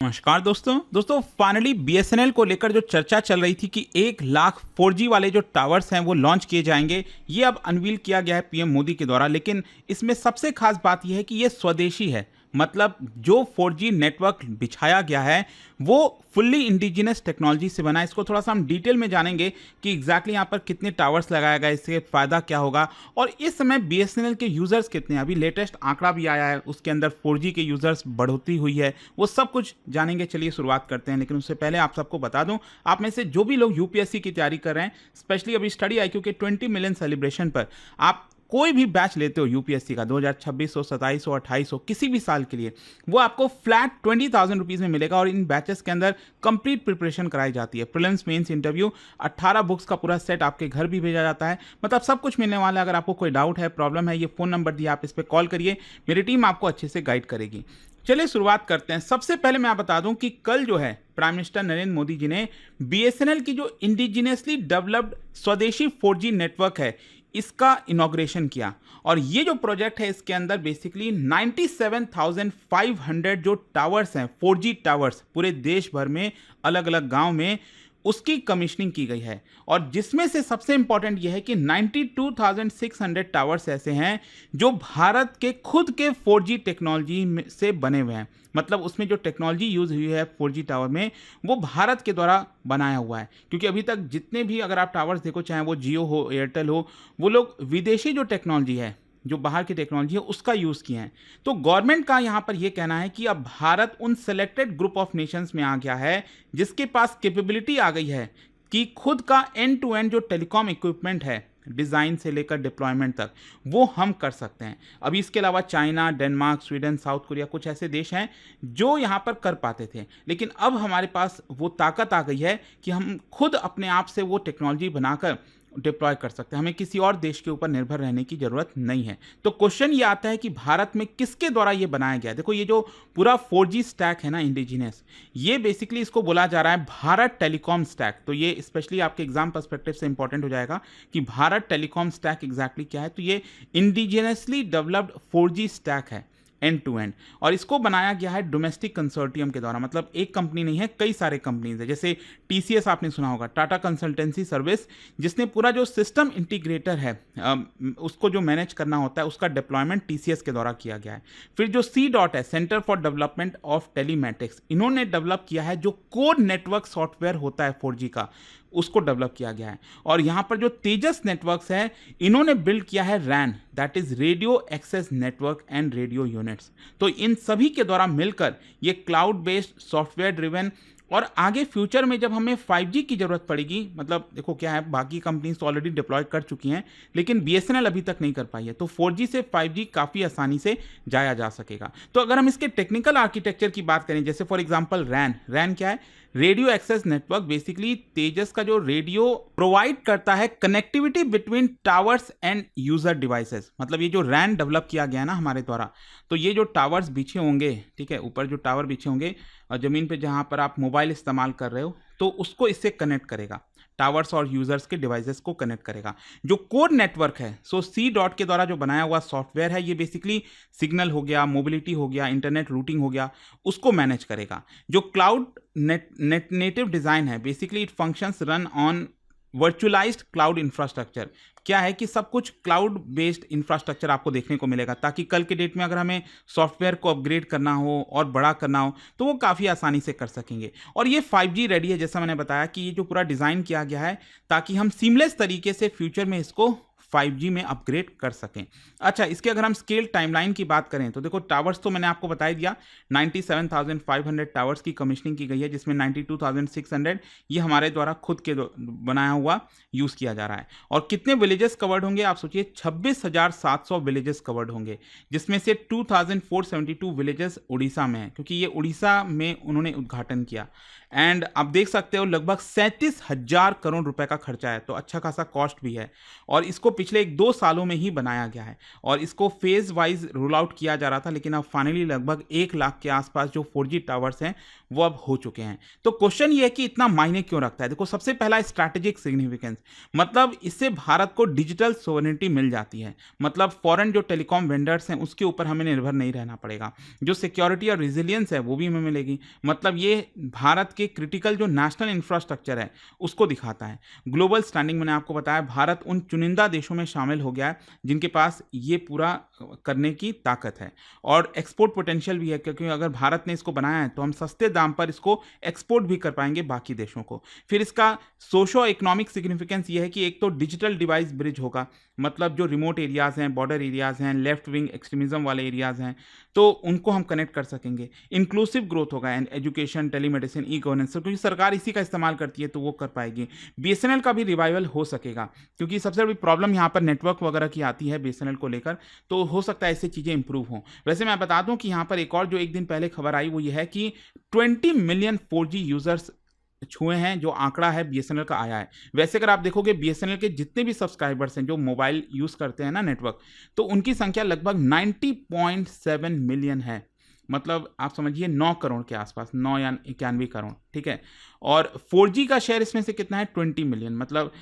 नमस्कार दोस्तों finally BSNL को लेकर जो चर्चा चल रही थी कि 1 लाख 4G वाले जो टावर्स हैं वो लॉन्च किए जाएंगे, ये अब अनवील किया गया है पीएम मोदी के द्वारा। लेकिन इसमें सबसे खास बात यह है कि ये स्वदेशी है। मतलब जो 4G नेटवर्क बिछाया गया है वो फुल्ली इंडिजिनस टेक्नोलॉजी से बना है। इसको थोड़ा सा हम डिटेल में जानेंगे कि एग्जैक्टली यहाँ पर कितने टावर्स लगाया गया है, इससे फ़ायदा क्या होगा और इस समय बीएसएनएल के यूज़र्स कितने हैं। अभी लेटेस्ट आंकड़ा भी आया है, उसके अंदर 4G के यूज़र्स बढ़ोतरी हुई है, वो सब कुछ जानेंगे। चलिए शुरुआत करते हैं। लेकिन उससे पहले आप सबको बता दूं, आप में से जो भी लोग यूपीएससी की तैयारी कर रहे हैं, स्पेशली अभी स्टडी आईक्यू के 20 मिलियन सेलिब्रेशन पर आप कोई भी बैच लेते हो यूपीएससी का 2026 हो, 27 हो, 28 हो, किसी भी साल के लिए, वो आपको फ्लैट 20,000 रुपीज़ में मिलेगा। और इन बैचेस के अंदर कंप्लीट प्रिपरेशन कराई जाती है। प्रीलिम्स, मेंस, इंटरव्यू, 18 बुक्स का पूरा सेट आपके घर भी भेजा जाता है। मतलब सब कुछ मिलने वाला है। अगर आपको कोई डाउट है, प्रॉब्लम है, ये फ़ोन नंबर दिया, आप इस पर कॉल करिए, मेरी टीम आपको अच्छे से गाइड करेगी। चलिए शुरुआत करते हैं। सबसे पहले मैं आप बता दूं कि कल जो है प्राइम मिनिस्टर नरेंद्र मोदी जी ने बीएसएनएल की जो इंडिजिनियसली डेवलप्ड स्वदेशी 4G नेटवर्क है, इसका इनॉग्रेशन किया। और ये जो प्रोजेक्ट है, इसके अंदर बेसिकली 97,500 जो टावर्स हैं, 4G टावर्स पूरे देश भर में अलग अलग गांव में, उसकी कमीशनिंग की गई है। और जिसमें से सबसे इंपॉर्टेंट यह है कि 92,600 टावर्स ऐसे हैं जो भारत के खुद के 4G टेक्नोलॉजी से बने हुए हैं। मतलब उसमें जो टेक्नोलॉजी यूज़ हुई है 4G टावर में, वो भारत के द्वारा बनाया हुआ है। क्योंकि अभी तक जितने भी अगर आप टावर्स देखो, चाहे वो जियो हो, एयरटेल हो, वो लोग विदेशी जो टेक्नोलॉजी है, जो बाहर की टेक्नोलॉजी है, उसका यूज़ किए हैं। तो गवर्नमेंट का यहाँ पर यह कहना है कि अब भारत उन सेलेक्टेड ग्रुप ऑफ नेशंस में आ गया है जिसके पास कैपेबिलिटी आ गई है कि खुद का एंड टू एंड जो टेलीकॉम इक्विपमेंट है, डिज़ाइन से लेकर डिप्लॉयमेंट तक, वो हम कर सकते हैं। अभी इसके अलावा China, Denmark, Sweden, south Korea, कुछ ऐसे देश हैं जो यहाँ पर कर पाते थे। लेकिन अब हमारे पास वो ताकत आ गई है कि हम खुद अपने आप से वो टेक्नोलॉजी बनाकर डिप्लॉय कर सकते हैं। हमें किसी और देश के ऊपर निर्भर रहने की ज़रूरत नहीं है। तो क्वेश्चन ये आता है कि भारत में किसके द्वारा ये बनाया गया है। देखो, ये जो पूरा 4G स्टैक है ना, इंडिजिनियस, ये बेसिकली इसको बोला जा रहा है भारत टेलीकॉम स्टैक। तो ये स्पेशली आपके एग्जाम पर्सपेक्टिव से इंपॉर्टेंट हो जाएगा कि भारत टेलीकॉम स्टैक एग्जैक्टली क्या है। तो ये इंडिजिनियसली डेवलप्ड 4G स्टैक है, एंड टू एंड। और इसको बनाया गया है डोमेस्टिक कंसोर्टियम के द्वारा। मतलब एक कंपनी नहीं है, कई सारे कंपनीज है। जैसे टीसीएस आपने सुना होगा, टाटा कंसल्टेंसी सर्विस, जिसने पूरा जो सिस्टम इंटीग्रेटर है उसको जो मैनेज करना होता है, उसका डिप्लॉयमेंट टीसीएस के द्वारा किया गया है। फिर जो सी डॉट है, centre for development of telematics, इन्होंने डेवलप किया है जो कोर नेटवर्क सॉफ्टवेयर होता है 4G का, उसको डेवलप किया गया है। और यहां पर जो तेजस नेटवर्क्स है, इन्होंने बिल्ड किया है RAN, that is radio access network and radio units. तो इन सभी के द्वारा मिलकर ये क्लाउड बेस्ड, सॉफ्टवेयर ड्रिवन, और आगे फ्यूचर में जब हमें 5G की ज़रूरत पड़ेगी, मतलब देखो क्या है, बाकी कंपनीज तो ऑलरेडी डिप्लॉय कर चुकी हैं, लेकिन बीएसएनएल अभी तक नहीं कर पाई है। तो 4G से 5G काफ़ी आसानी से जाया जा सकेगा। तो अगर हम इसके टेक्निकल आर्किटेक्चर की बात करें, जैसे फॉर एग्जांपल रैन क्या है? Radio access network. Basically Tejas का जो रेडियो प्रोवाइड करता है connectivity between towers and user devices. मतलब ये जो रैन डेवलप किया गया ना हमारे द्वारा, तो ये जो टावर्स बिछे होंगे, ठीक है, ऊपर जो टावर बिछे होंगे और ज़मीन पे जहाँ पर आप मोबाइल इस्तेमाल कर रहे हो, तो उसको इससे कनेक्ट करेगा, टावर्स और यूजर्स के डिवाइसेस को कनेक्ट करेगा। जो कोर नेटवर्क है, सो सी डॉट के द्वारा जो बनाया हुआ सॉफ्टवेयर है, ये बेसिकली सिग्नल हो गया, मोबिलिटी हो गया, इंटरनेट रूटिंग हो गया, उसको मैनेज करेगा। जो क्लाउड नेटिव डिज़ाइन है, basically it functions run on virtualised cloud infrastructure. क्या है कि सब कुछ क्लाउड बेस्ड इंफ्रास्ट्रक्चर आपको देखने को मिलेगा, ताकि कल के डेट में अगर हमें सॉफ्टवेयर को अपग्रेड करना हो और बड़ा करना हो, तो वो काफ़ी आसानी से कर सकेंगे। और ये 5G रेडी है, जैसा मैंने बताया कि ये जो पूरा डिज़ाइन किया गया है ताकि हम सीमलेस तरीके से फ्यूचर में इसको 5G में अपग्रेड कर सकें। अच्छा, इसके अगर हम स्केल टाइमलाइन की बात करें, तो देखो टावर्स तो मैंने आपको बता ही दिया, 97,500 टावर्स की कमीशनिंग की गई है, जिसमें 92,600 ये हमारे द्वारा खुद के बनाया हुआ यूज़ किया जा रहा है। और कितने विलेजेस कवर्ड होंगे आप सोचिए, 26,700 विलेजेस कवर्ड होंगे, जिसमें से 2,472 विलेजेस उड़ीसा में है, क्योंकि ये उड़ीसा में उन्होंने उद्घाटन किया। एंड आप देख सकते हो लगभग 37,000 करोड़ रुपए का खर्चा है, तो अच्छा खासा कॉस्ट भी है। और इसको पिछले 1-2 सालों में ही बनाया गया है और इसको फेज वाइज रोल आउट किया जा रहा था, लेकिन अब फाइनली लगभग 1 लाख के आसपास जो 4G टावर्स हैं वो अब हो चुके हैं। तो क्वेश्चन ये है कि इतना मायने क्यों रखता है? देखो, सबसे पहला स्ट्रैटेजिक सिग्निफिकेंस, मतलब इससे भारत को डिजिटल सोवरेनिटी मिल जाती है। मतलब फॉरेन जो टेलीकॉम वेंडर्स हैं उसके ऊपर हमें निर्भर नहीं रहना पड़ेगा। जो सिक्योरिटी और रेजिलियंस है वो भी हमें मिलेगी। मतलब ये भारत के क्रिटिकल जो नेशनल इंफ्रास्ट्रक्चर है उसको दिखाता है। ग्लोबल स्टैंडिंग, मैंने आपको बताया, भारत उन चुनिंदा देशों में शामिल हो गया है जिनके पास ये पूरा करने की ताकत है और एक्सपोर्ट पोटेंशियल भी है, क्योंकि अगर भारत ने इसको बनाया है तो हम सस्ते दाम पर इसको एक्सपोर्ट भी कर पाएंगे बाकी देशों को। फिर इसका सोशो इकोनॉमिक सिग्निफिकेंस ये है कि एक तो डिजिटल डिवाइस ब्रिज होगा, मतलब जो रिमोट एरियाज हैं, बॉर्डर एरियाज हैं, लेफ्ट विंग एक्सट्रीमिज्म वाले एरियाज हैं, तो उनको हम कनेक्ट कर सकेंगे। इंक्लूसिव ग्रोथ होगा and education, telemedicine, e governance, क्योंकि सरकार इसी का इस्तेमाल करती है तो वो कर पाएगी। बीएसएनएल का भी रिवाइवल हो सकेगा, क्योंकि सबसे बड़ी प्रॉब्लम यहाँ पर नेटवर्क वगैरह की आती है बीएसएनएल को लेकर, तो हो सकता है ऐसी चीज़ें इंप्रूव हों। वैसे मैं बता दूं कि यहाँ पर एक और जो एक दिन पहले खबर आई वो ये है कि 20 मिलियन 4G यूजर्स छुए हैं, जो आंकड़ा है बीएसएनएल का आया है। वैसे अगर आप देखोगे बीएसएनएल के जितने भी सब्सक्राइबर्स हैं जो मोबाइल यूज़ करते हैं ना नेटवर्क, तो उनकी संख्या लगभग 90.7 मिलियन है। मतलब आप समझिए 9 करोड़ के आसपास, 9 या 91 करोड़, ठीक है। और 4G का शेयर इसमें से कितना है? 20 मिलियन। मतलब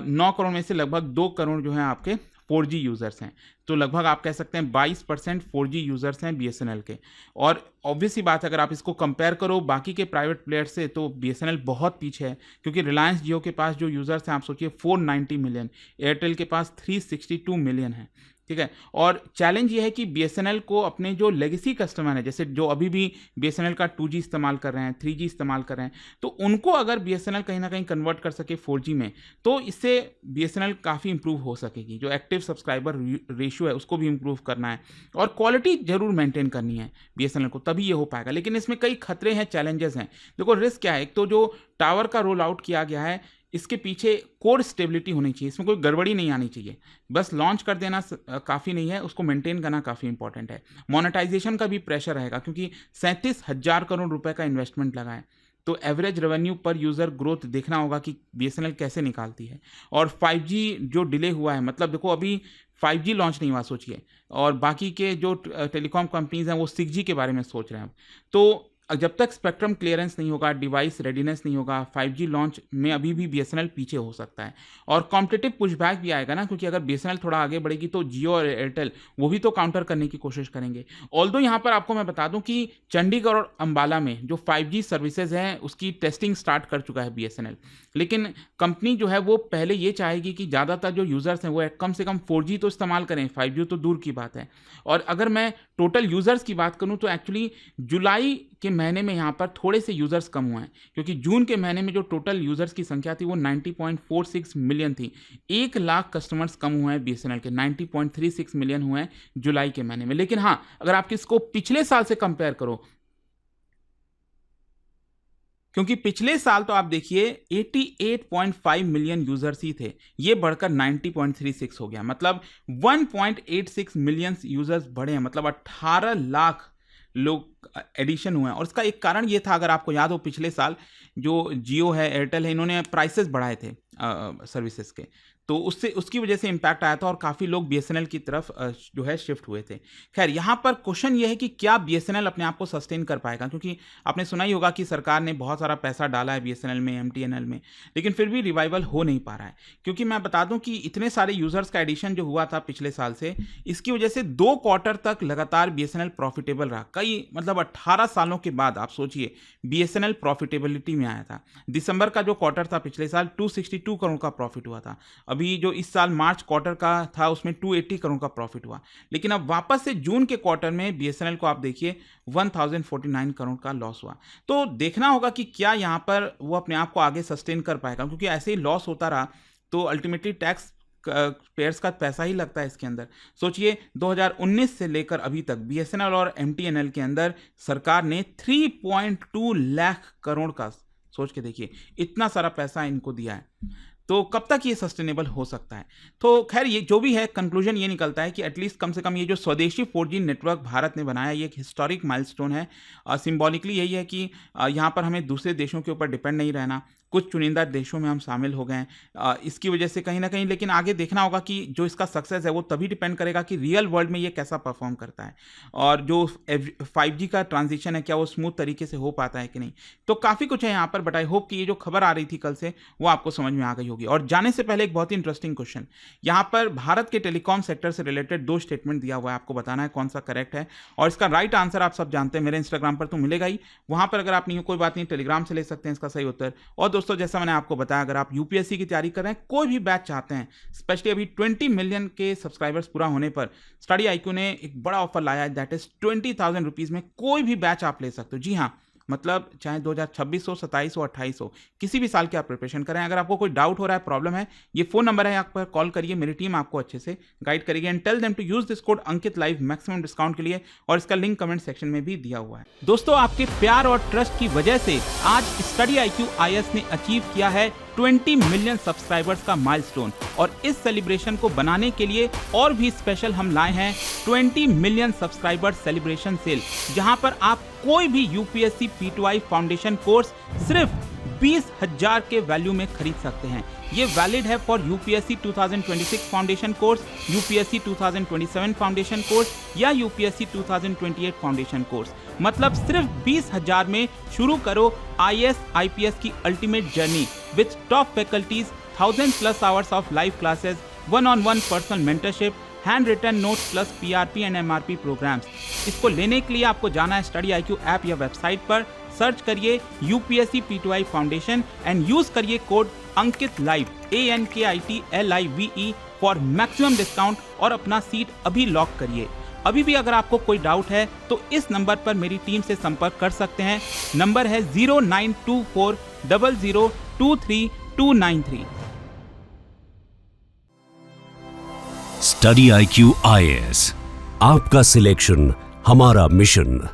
9 करोड़ में से लगभग 2 करोड़ जो है आपके 4G यूज़र्स हैं। तो लगभग आप कह सकते हैं 22% 4G यूज़र्स हैं बीएसएनएल के। और ऑब्वियस ही बात है, अगर आप इसको कंपेयर करो बाकी के प्राइवेट प्लेयर से, तो बीएसएनएल बहुत पीछे है, क्योंकि रिलायंस जियो के पास जो यूज़र्स हैं आप सोचिए 490 मिलियन, एयरटेल के पास 362 मिलियन है, ठीक है। और चैलेंज ये है कि बीएसएनएल को अपने जो लेगेसी कस्टमर है, जैसे जो अभी भी बीएसएनएल का 2G इस्तेमाल कर रहे हैं, 3G इस्तेमाल कर रहे हैं, तो उनको अगर बीएसएनएल कहीं ना कहीं कन्वर्ट कर सके 4G में, तो इससे बीएसएनएल काफ़ी इंप्रूव हो सकेगी। जो एक्टिव सब्सक्राइबर रेशियो है उसको भी इंप्रूव करना है और क्वालिटी जरूर मेंटेन करनी है बीएसएनएल को, तभी ये हो पाएगा। लेकिन इसमें कई खतरे हैं, चैलेंजेस हैं। देखो, रिस्क क्या है? एक तो जो टावर का रोल आउट किया गया है, इसके पीछे कोर स्टेबिलिटी होनी चाहिए, इसमें कोई गड़बड़ी नहीं आनी चाहिए। बस लॉन्च कर देना काफ़ी नहीं है, उसको मेंटेन करना काफ़ी इंपॉर्टेंट है। मोनेटाइजेशन का भी प्रेशर रहेगा, क्योंकि 37,000 करोड़ रुपए का इन्वेस्टमेंट लगा है, तो एवरेज रेवेन्यू पर यूज़र ग्रोथ देखना होगा कि बीएसएनएल कैसे निकालती है। और 5G जो डिले हुआ है, मतलब देखो अभी 5G लॉन्च नहीं हुआ सोचिए, और बाकी के जो टेलीकॉम कंपनीज हैं वो 6G के बारे में सोच रहे हैं। तो जब तक स्पेक्ट्रम क्लियरेंस नहीं होगा, डिवाइस रेडीनेस नहीं होगा, 5G लॉन्च में अभी भी बीएसएनएल पीछे हो सकता है। और कॉम्पिटिटिव पुशबैक भी आएगा ना, क्योंकि अगर बीएसएनएल थोड़ा आगे बढ़ेगी तो जियो और एयरटेल वो भी तो काउंटर करने की कोशिश करेंगे। ऑल्दो यहाँ पर आपको मैं बता दूं कि चंडीगढ़ और अंबाला में जो 5G सर्विसेज हैं उसकी टेस्टिंग स्टार्ट कर चुका है बीएसएनएल। लेकिन कंपनी जो है वो पहले ये चाहेगी कि ज़्यादातर जो यूज़र्स हैं वो कम से कम 4G तो इस्तेमाल करें, 5G तो दूर की बात है। और अगर मैं टोटल यूज़र्स की बात करूं तो एक्चुअली जुलाई के महीने में यहाँ पर थोड़े से यूज़र्स कम हुए हैं, क्योंकि जून के महीने में जो टोटल यूज़र्स की संख्या थी वो 90.46 मिलियन थी। 1 लाख कस्टमर्स कम हुए हैं बीएसएनएल के, 90.36 मिलियन हुए हैं जुलाई के महीने में। लेकिन हाँ, अगर आप इसको पिछले साल से कंपेयर करो, क्योंकि पिछले साल तो आप देखिए 88.5 मिलियन यूजर्स ही थे, ये बढ़कर 90.36 हो गया। मतलब 1.86 मिलियन यूजर्स बढ़े हैं, मतलब 18 लाख लोग एडिशन हुए हैं। और इसका एक कारण ये था, अगर आपको याद हो, पिछले साल जो जियो है, एयरटेल है, इन्होंने प्राइसेस बढ़ाए थे सर्विसेज के, तो उससे उसकी वजह से इम्पैक्ट आया था और काफ़ी लोग बीएसएनएल की तरफ जो है शिफ्ट हुए थे। खैर, यहाँ पर क्वेश्चन ये है कि क्या बीएसएनएल अपने आप को सस्टेन कर पाएगा, क्योंकि आपने सुना ही होगा कि सरकार ने बहुत सारा पैसा डाला है बीएसएनएल में, एमटीएनएल में, लेकिन फिर भी रिवाइवल हो नहीं पा रहा है। क्योंकि मैं बता दूं कि इतने सारे यूजर्स का एडिशन जो हुआ था पिछले साल से, इसकी वजह से 2 क्वार्टर तक लगातार बीएसएनएल प्रॉफिटेबल रहा। कई मतलब 18 सालों के बाद आप सोचिए बीएसएनएल प्रॉफिटेबिलिटी में आया था। दिसंबर का जो क्वार्टर था पिछले साल 262 करोड़ का प्रॉफिट हुआ था। अभी जो इस साल मार्च क्वार्टर का था उसमें 280 करोड़ का प्रॉफिट हुआ। लेकिन अब वापस से जून के क्वार्टर में बीएसएनएल को आप देखिए 1049 करोड़ का लॉस हुआ। तो देखना होगा कि क्या यहाँ पर वो अपने आप को आगे सस्टेन कर पाएगा, क्योंकि ऐसे ही लॉस होता रहा तो अल्टीमेटली टैक्स पेयर्स का पैसा ही लगता है इसके अंदर। सोचिए 2019 से लेकर अभी तक बीएसएनएल और एमटीएनएल के अंदर सरकार ने 3.2 लाख करोड़ का, सोच के देखिए, इतना सारा पैसा इनको दिया है। तो कब तक ये सस्टेनेबल हो सकता है? तो खैर, ये जो भी है, कंक्लूजन ये निकलता है कि एटलीस्ट कम से कम ये जो स्वदेशी 4G नेटवर्क भारत ने बनाया, ये एक हिस्टोरिक माइलस्टोन है। सिंबॉलिकली यही है कि यहाँ पर हमें दूसरे देशों के ऊपर डिपेंड नहीं रहना, कुछ चुनिंदा देशों में हम शामिल हो गए हैं। इसकी वजह से कहीं ना कहीं, लेकिन आगे देखना होगा कि जो इसका सक्सेस है वो तभी डिपेंड करेगा कि रियल वर्ल्ड में ये कैसा परफॉर्म करता है, और जो 5G का ट्रांजिशन है क्या वो स्मूथ तरीके से हो पाता है कि नहीं। तो काफ़ी कुछ है यहाँ पर, बट आई होप कि ये जो खबर आ रही थी कल से वो आपको समझ में आ गई होगी। और जाने से पहले एक बहुत ही इंटरेस्टिंग क्वेश्चन, यहाँ पर भारत के टेलीकॉम सेक्टर से रिलेटेड 2 स्टेटमेंट दिया हुआ है, आपको बताना है कौन सा करेक्ट है। और इसका राइट आंसर आप सब जानते हैं, मेरे इंस्टाग्राम पर तो मिलेगा ही, वहाँ पर अगर आप नहीं हो कोई बात नहीं, टेलीग्राम से ले सकते हैं इसका सही उत्तर। और दोस्तों जैसा मैंने आपको बताया, अगर आप यूपीएससी की तैयारी कर रहे हैं, कोई भी बैच चाहते हैं, स्पेशली अभी 20 मिलियन के सब्सक्राइबर्स पूरा होने पर स्टडी IQ ने एक बड़ा ऑफर लाया है, दैट इज 20,000 रुपीज़ में कोई भी बैच आप ले सकते हो। जी हाँ, मतलब चाहे 2026 हो, 27 हो, 28 हो, किसी भी साल के आप प्रिपरेशन करें। अगर आपको कोई डाउट हो रहा है, प्रॉब्लम है, ये फोन नंबर है, आप पर कॉल करिए, मेरी टीम आपको अच्छे से गाइड करेगी। And tell them to use this code Ankit live maximum discount के लिए, और इसका लिंक कमेंट सेक्शन में भी दिया हुआ है। दोस्तों आपके प्यार और ट्रस्ट की वजह से आज स्टडी IQ IAS ने अचीव किया है 20 मिलियन सब्सक्राइबर्स का माइलस्टोन, और इस सेलिब्रेशन को बनाने के लिए और भी स्पेशल हम लाए हैं 20 मिलियन सब्सक्राइबर सेलिब्रेशन सेल, जहां पर आप कोई भी UPSC P2I फाउंडेशन कोर्स सिर्फ 20,000 के वैल्यू में खरीद सकते हैं। ये वैलिड है for UPSC 2026 foundation course, UPSC 2027 foundation course या UPSC 2028 फाउंडेशन कोर्स। मतलब सिर्फ 20,000 में शुरू करो IAS IPS की ultimate journey with top faculties, 1000+ hours of live classes, 1-on-1 personal mentorship, hand written notes plus PRP and MRP programmes. इसको लेने के लिए आपको जाना है स्टडी IQ ऐप या वेबसाइट पर, सर्च करिए UPSC P2I foundation and use करिए code Ankit live ANKITLIVE for maximum discount, और अपना सीट अभी लॉक करिए। अभी भी अगर आपको कोई डाउट है तो इस नंबर पर मेरी टीम से संपर्क कर सकते हैं। नंबर है 09240023 स्टडी IQ IAS, आपका सिलेक्शन हमारा मिशन।